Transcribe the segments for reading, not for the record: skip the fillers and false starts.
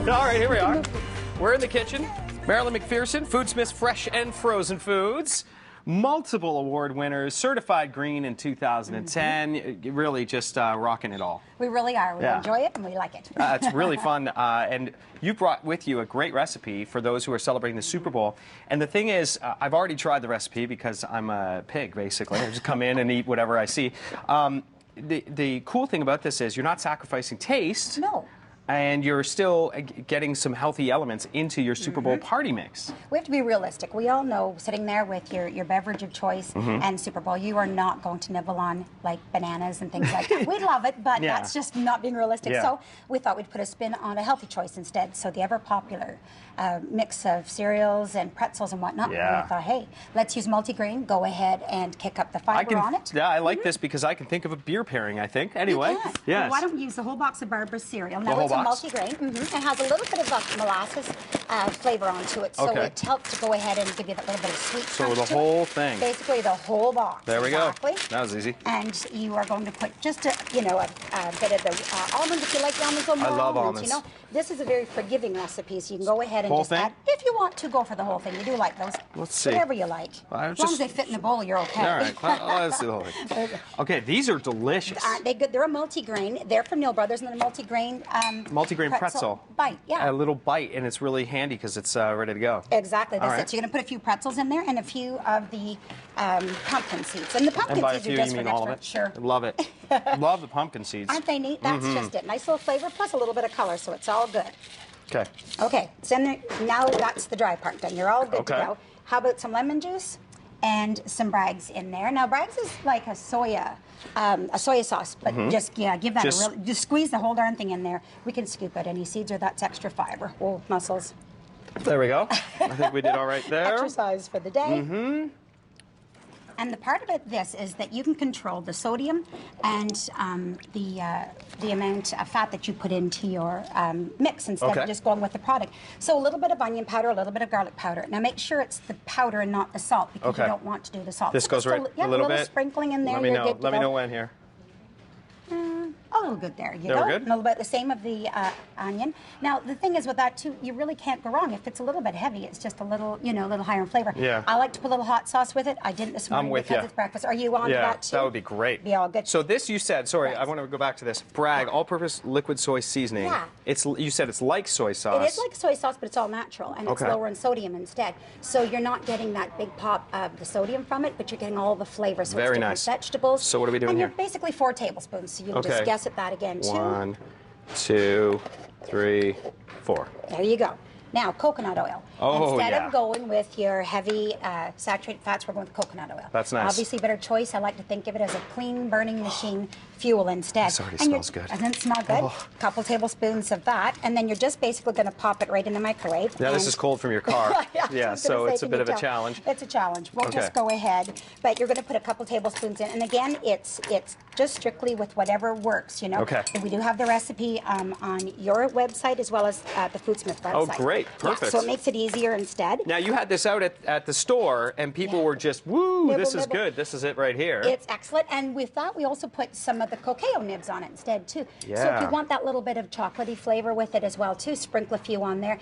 All right, here we are. We're in the kitchen. Marilyn McPherson, Foodsmiths Fresh and Frozen Foods. Multiple award winners, certified green in 2010. Really just rocking it all. We really are. We enjoy it and we like it. It's really fun. And you brought with you a great recipe for those who are celebrating the Super Bowl. And the thing is, I've already tried the recipe because I'm a pig, basically. I just come in and eat whatever I see. The cool thing about this is you're not sacrificing taste. No. And you're still getting some healthy elements into your Super Bowl party mix. We have to be realistic. We all know, sitting there with your beverage of choice and Super Bowl, you are not going to nibble on like bananas and things like that. We love it, but that's just not being realistic. So we thought we'd put a spin on a healthy choice instead. So the ever popular mix of cereals and pretzels and whatnot. And we thought, hey, let's use multigrain. Go ahead and kick up the fiber on it. Yeah, I like this because I can think of a beer pairing, I think. Anyway. You can. Well, why don't we use the whole box of Barbara's cereal? Now, it's a multigrain. It has a little bit of molasses flavor onto it, so it helps to go ahead and give you that little bit of sweet. So the whole thing. Basically, the whole box. There we go. That was easy. And you are going to put just a bit of the almonds if you like the almonds. I love almonds. You know, this is a very forgiving recipe, so you can go ahead and just add. If you want to go for the whole thing, you do like those. Let's see. Whatever you like. As long as they fit in the bowl, you're okay. All right. Let's do the whole thing. Okay, these are delicious. Aren't they good? They're a multigrain. They're from Neil Brothers, and they're multigrain. Multigrain pretzel bite, a little bite, and it's really handy because it's ready to go. Exactly, that's it. So you're going to put a few pretzels in there and a few of the pumpkin seeds. And the pumpkin seeds are just for extra. Sure. Love it. Love the pumpkin seeds. Aren't they neat? That's just it. Nice little flavor plus a little bit of color, so it's all good. Okay. Okay, so now that's the dry part done. You're all good to go. How about some lemon juice and some Bragg's in there? Now, Bragg's is like a soya sauce, but just give that just squeeze the whole darn thing in there. We can scoop out any seeds or that's extra fiber. Oh, muscles. There we go. I think we did all right there. Exercise for the day. And the part about this is that you can control the sodium and the amount of fat that you put into your mix instead of just going with the product. So a little bit of onion powder, a little bit of garlic powder. Now make sure it's the powder and not the salt because you don't want to do the salt. This goes right a little bit. Sprinkling in there. Let me know. Let me know when here. A little good there. You go. Good? A little bit the same of the onion. Now the thing is with that too, you really can't go wrong. If it's a little bit heavy, it's just a little, a little higher in flavor. Yeah. I like to put a little hot sauce with it. I didn't this morning because it's breakfast. Are you on to that too? That would be great. Be all good. So this you said, sorry, I want to go back to this. Bragg, all-purpose liquid soy seasoning. Yeah. You said it's like soy sauce. It is like soy sauce, but it's all natural and it's lower in sodium instead. So you're not getting that big pop of the sodium from it, but you're getting all the flavors. So Very it's nice. Vegetables. So what are we doing here? And you're basically 4 tablespoons. So you can just guess at that again. 1, 2, 3, 4. There you go. Now, coconut oil. Instead of going with your heavy saturated fats, we're going with coconut oil. That's nice. Obviously, better choice. I like to think of it as a clean burning machine fuel instead. This already smells good. Doesn't it smell good? A couple tablespoons of that, and then you're just basically going to pop it right in the microwave. Yeah, this is cold from your car. So it's a bit of a challenge. It's a challge. We'll just go ahead, but you're going to put a couple tablespoons in, and again, it's just strictly with whatever works. And we do have the recipe on your website as well as the Foodsmiths website. Oh, great. Perfect. Yeah, so it makes it easier instead. Now, you had this out at the store, and people were just, woo, this is good. This is it right here. It's excellent. And with that, we also put some of the cacao nibs on it instead, too. Yeah. So if you want that little bit of chocolatey flavor with it as well, too, sprinkle a few on there.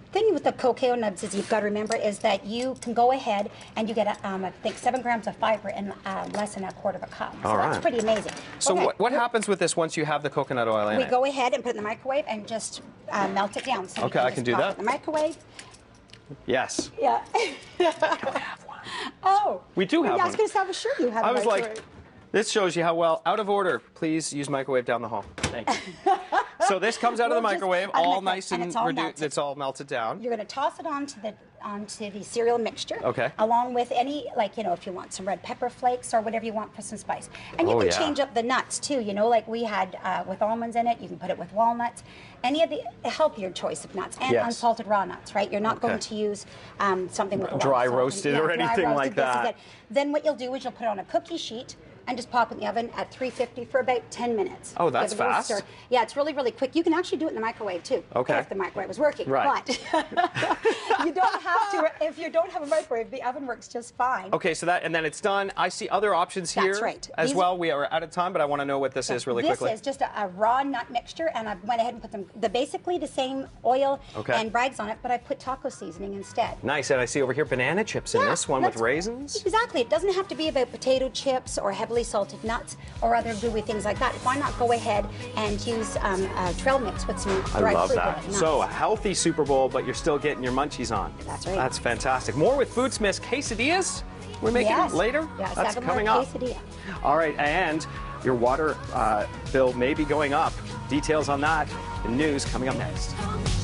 The thing with the cacao nibs is you've got to remember is that you can go ahead and you get, I think, 7 grams of fiber in less than a quarter of a cup. So that's pretty amazing. So what happens with this once you have the coconut oil in it? We go ahead and put it in the microwave and just melt it down. So I can do that. In the microwave. Yes. Yeah. We don't have one. Oh. We do have one. I was going to say, I'm sure you have. I was like, this shows you how well, out of order. Please use microwave down the hall. Thank you. So this comes out of the microwave, all nice and reduced. It's all melted down. You're going to toss it onto the cereal mixture. Okay. Along with any, if you want some red pepper flakes or whatever you want for some spice. And you can change up the nuts too. Like we had with almonds in it. You can put it with walnuts. Any of the healthier choice of nuts and unsalted raw nuts. Right. You're not going to use something with dry roasted or anything like that. Then what you'll do is you'll put it on a cookie sheet. and just pop it in the oven at 350 for about 10 minutes. Oh, that's fast. Yeah, it's really, really quick. You can actually do it in the microwave too. Okay. If the microwave was working. Right. But you don't have to. If you don't have a microwave, the oven works just fine. Okay, so that, and then it's done. I see other options here. That's right. As well. We are out of time, but I want to know what this is really quickly. This is just a raw nut mixture, and I went ahead and put them basically the same oil and brags on it, but I put taco seasoning instead. Nice, and I see over here banana chips in this one with raisins. Exactly. It doesn't have to be about potato chips or heavily salted nuts or other gooey things like that. Why not go ahead and use trail mix with some dried fruit? I love that. Nice. So a healthy Super Bowl, but you're still getting your munchies on. That's right. That's fantastic. More with Foodsmiths quesadillas. We're making it later. Yes, that's coming up. Quesadilla. All right, and your water bill may be going up. Details on that in news coming up next.